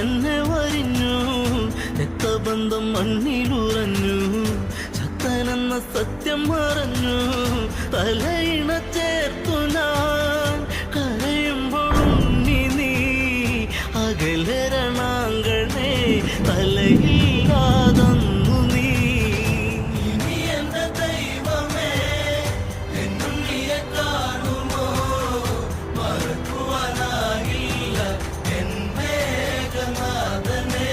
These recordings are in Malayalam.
എന്നെ വരിഞ്ഞു, രക്തബന്ധം മണ്ണിലുറഞ്ഞു, ശക്തനെന്ന സത്യം മറഞ്ഞു. തലയിണ ചേർത്തു ഞാൻ കരയുമ്പോഴും നീ അകലരണാങ്കണേ, തലയില്ലാതന്നു നീ. ഇനി എന്റെ ദൈവമേ എന്നും നീയെ കാണുമോ, മറക്കുവാനാകില്ല എൻ മേഘനാഥനേ.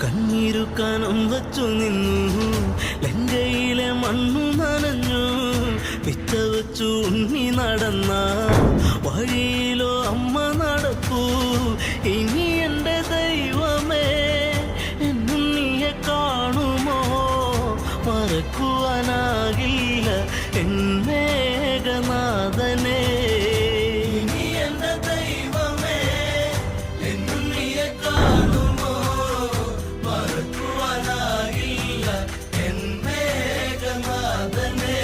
കണ്ണീരു കനം വച്ചു നിന്നു, ലങ്കയിലെ മണ്ണു നനഞ്ഞു, പിച്ച വെച്ചു ഉണ്ണി നടന്ന വഴിയിലോ അമ്മ നടപ്പൂ. ഇനി എൻ്റെ ദൈവമേ എന്നും നീയെ കാണുമോ, മറക്കുവാനാകില്ല എൻ മേഘനാഥനേ. ഇനി എൻ്റെ ദൈവമേ എന്നും നീയെ കാണുമോ, മറക്കുവാനാകില്ല എൻ മേഘനാഥനേ.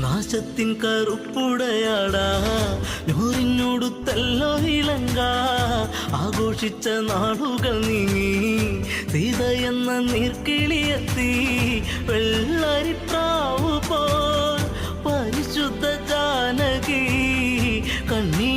നാശത്തിൻ കറുപ്പുടയാടാ ഞോറിഞ്ഞൊടുത്തല്ലോ ഇലങ്ക, ആഘോഷിച്ച നാളുകൾ നീങ്ങി, സീത എന്ന നീർക്കിളിയെത്തി, വെള്ളരിപ്രാവു പോൽ പരിശുദ്ധ ജാനകി കണ്ണീ